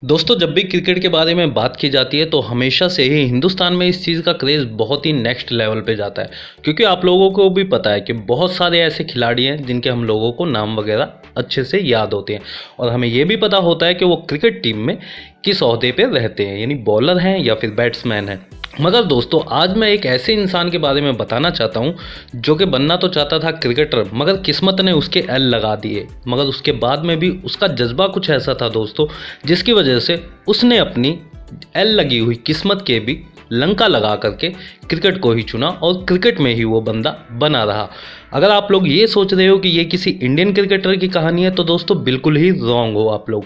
दोस्तों जब भी क्रिकेट के बारे में बात की जाती है तो हमेशा से ही हिंदुस्तान में इस चीज़ का क्रेज़ बहुत ही नेक्स्ट लेवल पे जाता है क्योंकि आप लोगों को भी पता है कि बहुत सारे ऐसे खिलाड़ी हैं जिनके हम लोगों को नाम वगैरह अच्छे से याद होते हैं और हमें ये भी पता होता है कि वो क्रिकेट टीम में किस ओहदे पे रहते हैं, यानी बॉलर हैं या फिर बैट्समैन हैं। मगर दोस्तों आज मैं एक ऐसे इंसान के बारे में बताना चाहता हूँ जो कि बनना तो चाहता था क्रिकेटर, मगर किस्मत ने उसके एल लगा दिए। मगर उसके बाद में भी उसका जज्बा कुछ ऐसा था दोस्तों जिसकी वजह से उसने अपनी एल लगी हुई किस्मत के भी लंका लगा करके क्रिकेट को ही चुना और क्रिकेट में ही वो बंदा बना रहा। अगर आप लोग ये सोच रहे हो कि ये किसी इंडियन क्रिकेटर की कहानी है तो दोस्तों बिल्कुल ही रॉन्ग हो आप लोग।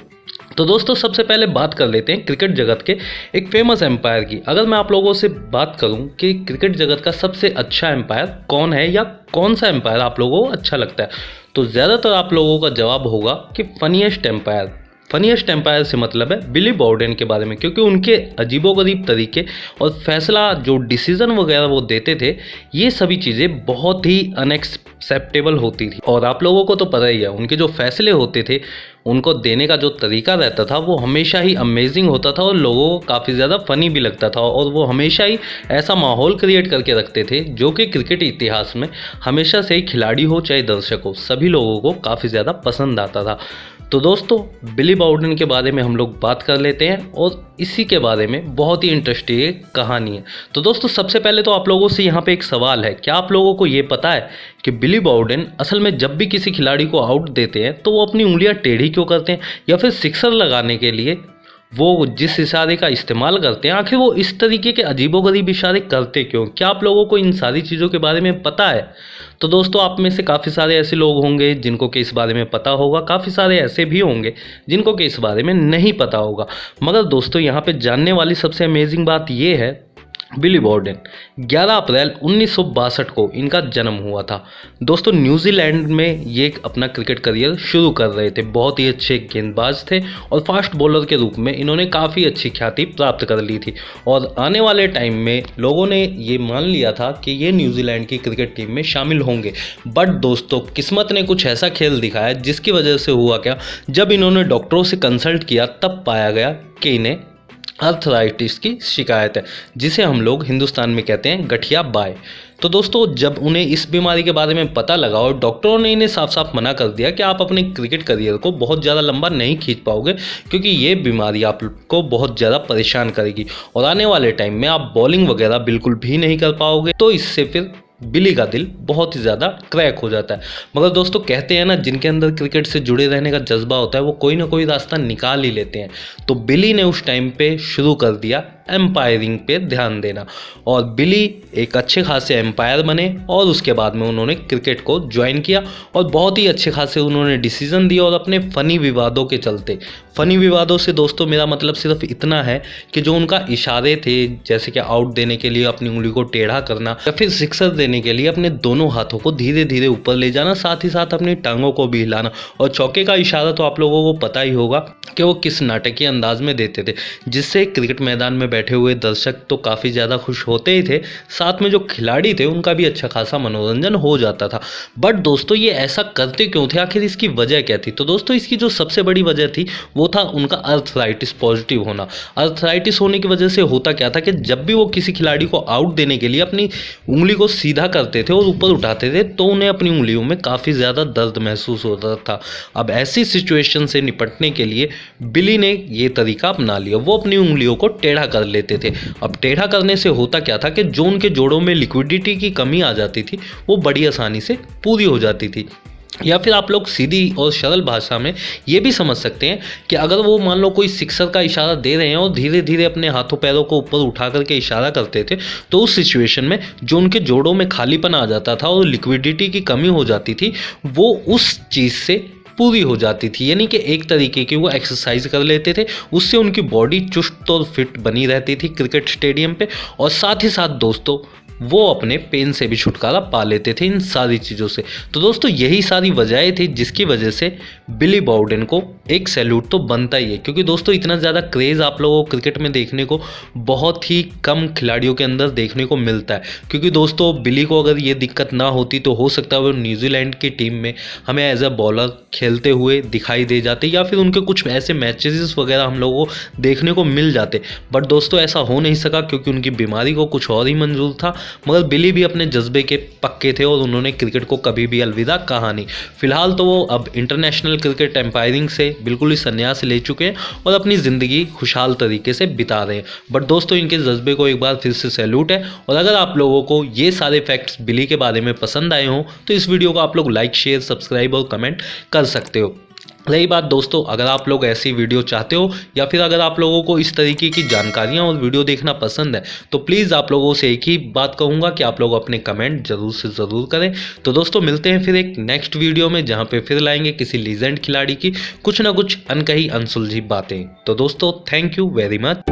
तो दोस्तों सबसे पहले बात कर लेते हैं क्रिकेट जगत के एक फेमस एम्पायर की। अगर मैं आप लोगों से बात करूं कि क्रिकेट जगत का सबसे अच्छा एम्पायर कौन है या कौन सा एम्पायर आप लोगों को अच्छा लगता है, तो ज़्यादातर आप लोगों का जवाब होगा कि फनीएस्ट एम्पायर। फनीएस्ट एम्पायर से मतलब है बिली बाउडेन के बारे में, क्योंकि उनके अजीबोगरीब तरीके और फैसला जो डिसीज़न वगैरह वो देते थे ये सभी चीज़ें बहुत ही अनएक्सेप्टेबल होती थी। और आप लोगों को तो पता ही है उनके जो फैसले होते थे उनको देने का जो तरीका रहता था वो हमेशा ही अमेजिंग होता था और लोगों को काफ़ी ज़्यादा फ़नी भी लगता था। और वो हमेशा ही ऐसा माहौल क्रिएट करके रखते थे जो कि क्रिकेट इतिहास में हमेशा से ही खिलाड़ी हो चाहे दर्शक हो सभी लोगों को काफ़ी ज़्यादा पसंद आता था। तो दोस्तों बिली बाउडेन के बारे में हम लोग बात कर लेते हैं और इसी के बारे में बहुत ही इंटरेस्टिंग कहानी है। तो दोस्तों सबसे पहले तो आप लोगों से यहाँ पे एक सवाल है, क्या आप लोगों को ये पता है कि बिली बाउडेन असल में जब भी किसी खिलाड़ी को आउट देते हैं तो वो अपनी उंगलियां टेढ़ी क्यों करते हैं, या फिर सिक्सर लगाने के लिए वो जिस इशारे का इस्तेमाल करते हैं आखिर वो इस तरीके के अजीबोगरीब इशारे करते क्यों? क्या आप लोगों को इन सारी चीज़ों के बारे में पता है? तो दोस्तों आप में से काफ़ी सारे ऐसे लोग होंगे जिनको कि इस बारे में पता होगा, काफ़ी सारे ऐसे भी होंगे जिनको कि इस बारे में नहीं पता होगा। मगर दोस्तों यहाँ पे जानने वाली सबसे अमेजिंग बात ये है, बिली बाउडेन 11 अप्रैल 1962 को इनका जन्म हुआ था। दोस्तों न्यूजीलैंड में ये अपना क्रिकेट करियर शुरू कर रहे थे। बहुत ही अच्छे गेंदबाज थे और फास्ट बॉलर के रूप में इन्होंने काफ़ी अच्छी ख्याति प्राप्त कर ली थी। और आने वाले टाइम में लोगों ने ये मान लिया था कि ये न्यूजीलैंड की क्रिकेट टीम में शामिल होंगे। बट दोस्तों किस्मत ने कुछ ऐसा खेल दिखाया जिसकी वजह से हुआ क्या, जब इन्होंने डॉक्टरों से कंसल्ट किया तब पाया गया कि इन्हें अर्थराइटिस की शिकायत है, जिसे हम लोग हिंदुस्तान में कहते हैं गठिया बाय। तो दोस्तों जब उन्हें इस बीमारी के बारे में पता लगा और डॉक्टरों ने इन्हें साफ साफ मना कर दिया कि आप अपने क्रिकेट करियर को बहुत ज़्यादा लंबा नहीं खींच पाओगे क्योंकि ये बीमारी आपको बहुत ज़्यादा परेशान करेगी और आने वाले टाइम में आप बॉलिंग वगैरह बिल्कुल भी नहीं कर पाओगे, तो इससे फिर बिली का दिल बहुत ही ज़्यादा क्रैक हो जाता है। मगर दोस्तों कहते हैं ना, जिनके अंदर क्रिकेट से जुड़े रहने का जज्बा होता है वो कोई ना कोई रास्ता निकाल ही लेते हैं। तो बिली ने उस टाइम पे शुरू कर दिया एम्पायरिंग पे ध्यान देना और बिली एक अच्छे खासे एम्पायर बने और उसके बाद में उन्होंने क्रिकेट को ज्वाइन किया और बहुत ही अच्छे खासे उन्होंने डिसीजन दिया। और अपने फ़नी विवादों के चलते, फ़नी विवादों से दोस्तों मेरा मतलब सिर्फ इतना है कि जो उनका इशारे थे, जैसे कि आउट देने के लिए अपनी उंगली को टेढ़ा करना या फिर सिक्सर देने के लिए अपने दोनों हाथों को धीरे धीरे ऊपर ले जाना, साथ ही साथ अपनी टांगों को भी हिलाना, और चौके का इशारा तो आप लोगों को पता ही होगा कि वो किस नाटकीय अंदाज में देते थे, जिससे क्रिकेट मैदान में बैठे हुए दर्शक तो काफ़ी ज़्यादा खुश होते ही थे, साथ में जो खिलाड़ी थे उनका भी अच्छा खासा मनोरंजन हो जाता था। बट दोस्तों ये ऐसा करते क्यों थे, आखिर इसकी वजह क्या थी? तो दोस्तों इसकी जो सबसे बड़ी वजह थी वो था उनका अर्थराइटिस पॉजिटिव होना। अर्थराइटिस होने की वजह से होता क्या था कि जब भी वो किसी खिलाड़ी को आउट देने के लिए अपनी उंगली को सीधा करते थे और ऊपर उठाते थे तो उन्हें अपनी उंगलियों में काफ़ी ज़्यादा दर्द महसूस होता था। अब ऐसी सिचुएशन से निपटने के लिए बिली ने ये तरीका अपना लिया, वो अपनी उंगलियों को टेढ़ा कर लेते थे। अब टेढ़ा करने से होता क्या था कि जो उनके जोड़ों में लिक्विडिटी की कमी आ जाती थी वो बड़ी आसानी से पूरी हो जाती थी। या फिर आप लोग सीधी और सरल भाषा में ये भी समझ सकते हैं कि अगर वो मान लो कोई सिक्सर का इशारा दे रहे हैं और धीरे धीरे अपने हाथों पैरों को ऊपर उठा करके इशारा करते थे, तो उस सिचुएशन में जो उनके जोड़ों में खालीपन आ जाता था और लिक्विडिटी की कमी हो जाती थी वो उस चीज़ से पूरी हो जाती थी। यानी कि एक तरीके की वो एक्सरसाइज कर लेते थे, उससे उनकी बॉडी चुस्त और फिट बनी रहती थी क्रिकेट स्टेडियम पे, और साथ ही साथ दोस्तों वो अपने पेन से भी छुटकारा पा लेते थे इन सारी चीज़ों से। तो दोस्तों यही सारी वजहें थी जिसकी वजह से बिली बाउडेन को एक सैल्यूट तो बनता ही है, क्योंकि दोस्तों इतना ज़्यादा क्रेज़ आप लोगों को क्रिकेट में देखने को बहुत ही कम खिलाड़ियों के अंदर देखने को मिलता है। क्योंकि दोस्तों बिली को अगर ये दिक्कत ना होती तो हो सकता है वो न्यूजीलैंड की टीम में हमें एज अ बॉलर खेलते हुए दिखाई दे जाते, या फिर उनके कुछ ऐसे मैचेस वगैरह हम लोगों को देखने को मिल जाते। बट दोस्तों ऐसा हो नहीं सका, क्योंकि उनकी बीमारी को कुछ और ही मंजूर था। मगर बिली भी अपने जज्बे के पक्के थे और उन्होंने क्रिकेट को कभी भी अलविदा कहा नहीं। फिलहाल तो वो अब इंटरनेशनल क्रिकेट एम्पायरिंग से बिल्कुल ही संन्यास ले चुके हैं और अपनी ज़िंदगी खुशहाल तरीके से बिता रहे हैं। बट दोस्तों इनके जज्बे को एक बार फिर से सैल्यूट है। और अगर आप लोगों को ये सारे फैक्ट्स बिली के बारे में पसंद आए हों तो इस वीडियो को आप लोग लाइक, शेयर, सब्सक्राइब और कमेंट कर सकते हो। रही बात दोस्तों, अगर आप लोग ऐसी वीडियो चाहते हो या फिर अगर आप लोगों को इस तरीके की जानकारियां और वीडियो देखना पसंद है तो प्लीज़ आप लोगों से एक ही बात कहूँगा कि आप लोग अपने कमेंट ज़रूर से ज़रूर करें। तो दोस्तों मिलते हैं फिर एक नेक्स्ट वीडियो में, जहां पे फिर लाएंगे किसी लीजेंड खिलाड़ी की कुछ ना कुछ अनकही अनसुलझी बातें। तो दोस्तों थैंक यू वेरी मच।